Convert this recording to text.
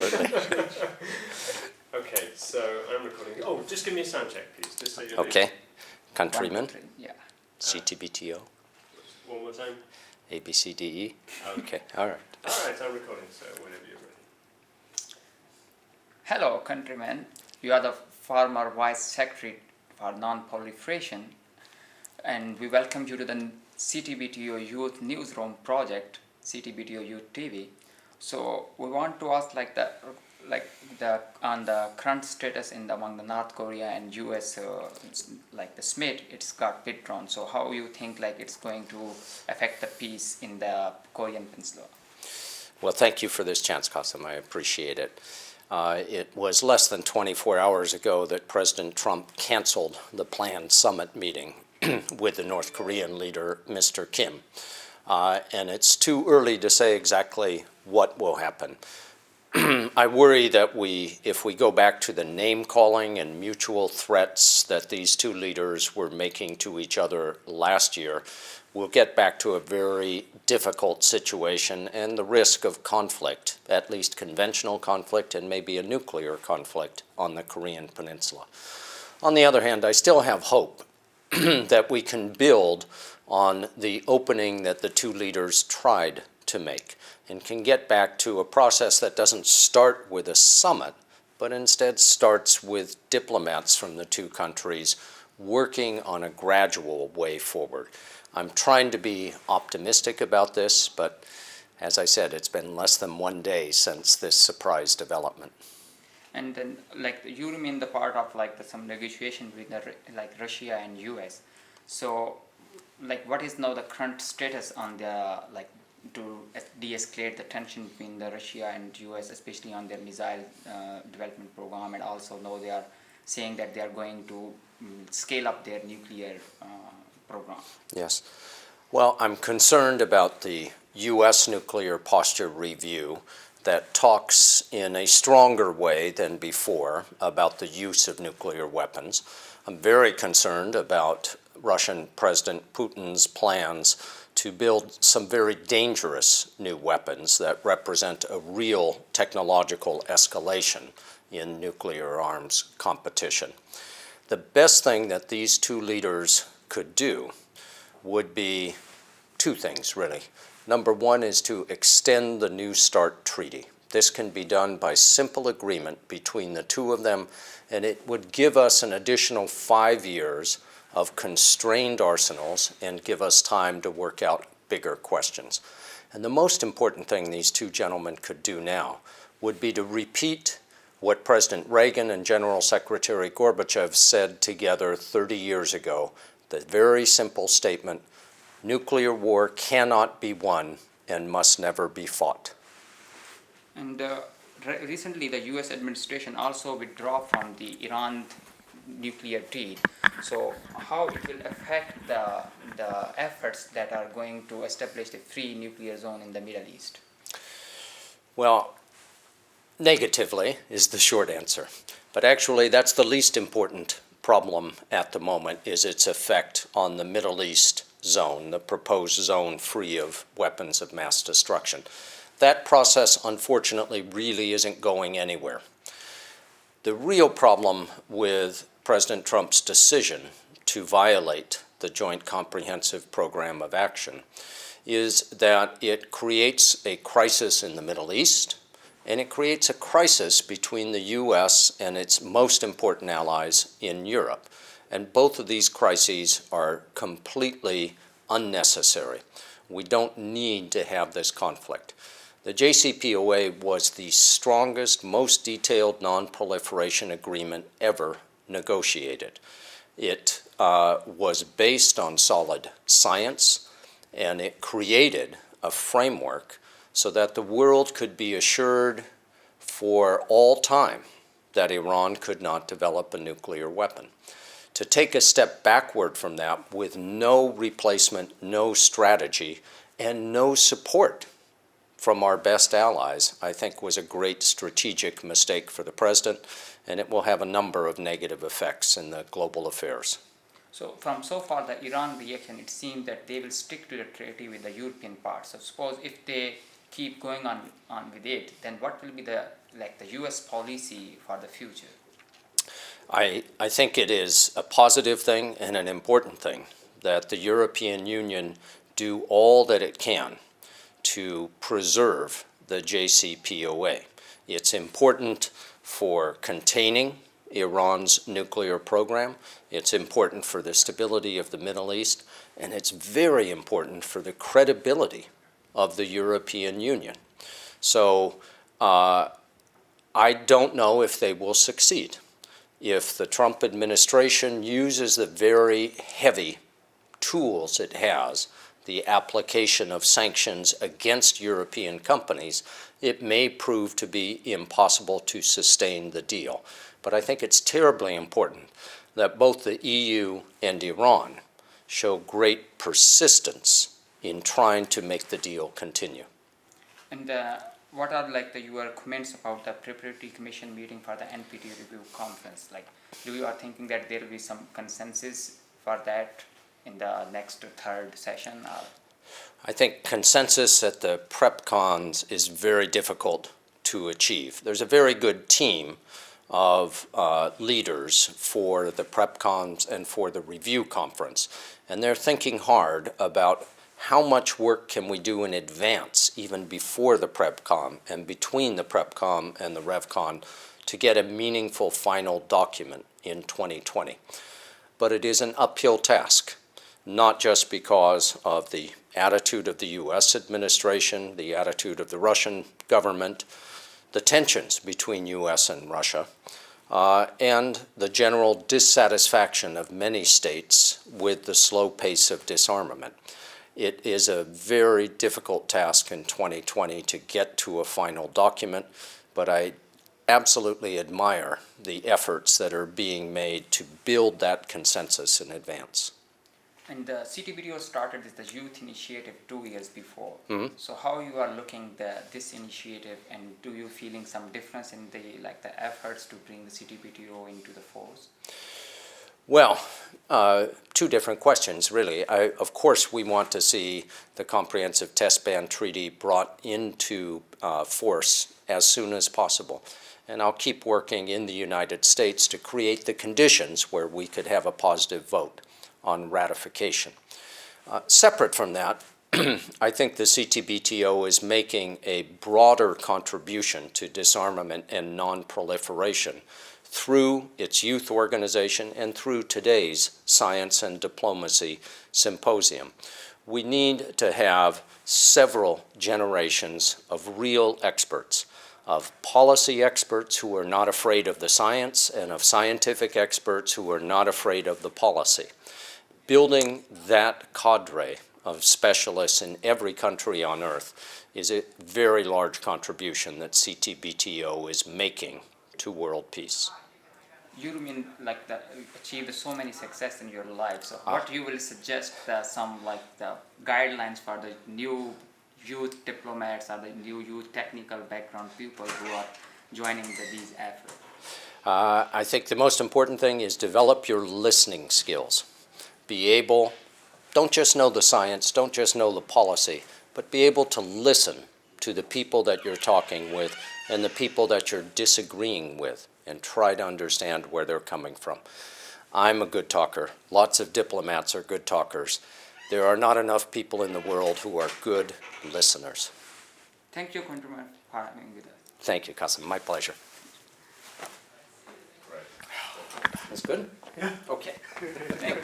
Okay, so I'm recording. Oh, just give me a sound check, please. Just so you're Okay. Countryman, Yeah. CTBTO, One more time. ABCDE. Okay. Okay, all right. All right, I'm recording, so whenever you're ready. Hello, Countryman. You are the former Vice Secretary for Non-Proliferation, and we welcome you to the CTBTO Youth Newsroom project, CTBTO Youth TV. So we want to ask on the current status among the North Korea and US, like the SMIT, it's got withdrawn. So how you think it's going to affect the peace in the Korean Peninsula? Well, thank you for this chance, Qasim. I appreciate it. It was less than 24 hours ago that President Trump canceled the planned summit meeting with the North Korean leader, Mr. Kim. And it's too early to say exactly what will happen. I worry that if we go back to the name-calling and mutual threats that these two leaders were making to each other last year, we'll get back to a very difficult situation and the risk of conflict, at least conventional conflict and maybe a nuclear conflict on the Korean Peninsula. On the other hand, I still have hope that we can build on the opening that the two leaders tried to make and can get back to a process that doesn't start with a summit, but instead starts with diplomats from the two countries working on a gradual way forward. I'm trying to be optimistic about this, but as I said, it's been less than 1 day since this surprise development. And then, you remain the part of some negotiation with Russia and US. So, what is now the current status on the to de-escalate the tension between the Russia and US, especially on their missile development program, and also now they are saying that they are going to scale up their nuclear program. Yes. Well, I'm concerned about the U.S. nuclear posture review that talks in a stronger way than before about the use of nuclear weapons. I'm very concerned about Russian President Putin's plans to build some very dangerous new weapons that represent a real technological escalation in nuclear arms competition. The best thing that these two leaders could do would be two things, really. Number one is to extend the New START treaty. This can be done by simple agreement between the two of them, and it would give us an additional 5 years of constrained arsenals and give us time to work out bigger questions. And the most important thing these two gentlemen could do now would be to repeat what President Reagan and General Secretary Gorbachev said together 30 years ago, the very simple statement, nuclear war cannot be won and must never be fought. And recently the US administration also withdrew from the Iran nuclear deal. So how it will affect the efforts that are going to establish a free nuclear zone in the Middle East? Well, negatively is the short answer. But actually that's the least important problem at the moment, is its effect on the Middle East zone, the proposed zone free of weapons of mass destruction. That process, unfortunately, really isn't going anywhere. The real problem with President Trump's decision to violate the Joint Comprehensive Program of Action is that it creates a crisis in the Middle East, and it creates a crisis between the U.S. and its most important allies in Europe. And both of these crises are completely unnecessary. We don't need to have this conflict. The JCPOA was the strongest, most detailed non-proliferation agreement ever negotiated. It was based on solid science, and it created a framework so that the world could be assured for all time that Iran could not develop a nuclear weapon. To take a step backward from that with no replacement, no strategy, and no support from our best allies, I think was a great strategic mistake for the president, and it will have a number of negative effects in the global affairs. So from so far the Iran reaction, it seems that they will stick to the treaty with the European part. So suppose if they keep going on with it, then what will be the like the U.S. policy for the future? I think it is a positive thing and an important thing that the European Union do all that it can to preserve the JCPOA. It's important for containing Iran's nuclear program. It's important for the stability of the Middle East, and it's very important for the credibility of the European Union. So I don't know if they will succeed. If the Trump administration uses the very heavy tools it has, the application of sanctions against European companies, it may prove to be impossible to sustain the deal. But I think it's terribly important that both the EU and Iran show great persistence in trying to make the deal continue. And what are your comments about the preparatory commission meeting for the NPT review conference? Like, do you are thinking that there will be some consensus for that in the next third session? Or? I think consensus at the PrepCons is very difficult to achieve. There's a very good team of leaders for the PrepCons and for the review conference, and they're thinking hard about how much work can we do in advance, even before the PrepCon and between the PrepCon and the RevCon, to get a meaningful final document in 2020. But it is an uphill task, not just because of the attitude of the U.S. administration, the attitude of the Russian government, the tensions between U.S. and Russia, and the general dissatisfaction of many states with the slow pace of disarmament. It is a very difficult task in 2020 to get to a final document, but I absolutely admire the efforts that are being made to build that consensus in advance. And the CTBTO started as the youth initiative 2 years before. Mm-hmm. So how you are looking this initiative, and do you feeling some difference in the efforts to bring the CTBTO into the force? Well, two different questions, really. Of course, we want to see the Comprehensive Test Ban Treaty brought into force as soon as possible. And I'll keep working in the United States to create the conditions where we could have a positive vote on ratification. Separate from that, I think the CTBTO is making a broader contribution to disarmament and non-proliferation through its youth organization and through today's Science and Diplomacy Symposium. We need to have several generations of real experts, of policy experts who are not afraid of the science, and of scientific experts who are not afraid of the policy. Building that cadre of specialists in every country on earth is a very large contribution that CTBTO is making to world peace. You mean achieved so many success in your life. So what you will suggest some the guidelines for the new youth diplomats or the new youth technical background people who are joining these efforts? I think the most important thing is develop your listening skills. Be able, don't just know the science, don't just know the policy, but be able to listen to the people that you're talking with and the people that you're disagreeing with, and try to understand where they're coming from. I'm a good talker. Lots of diplomats are good talkers. There are not enough people in the world who are good listeners. Thank you, Countryman, for having with us. Thank you, Qasim. My pleasure. Right. That's good? Yeah. Okay. Thank you.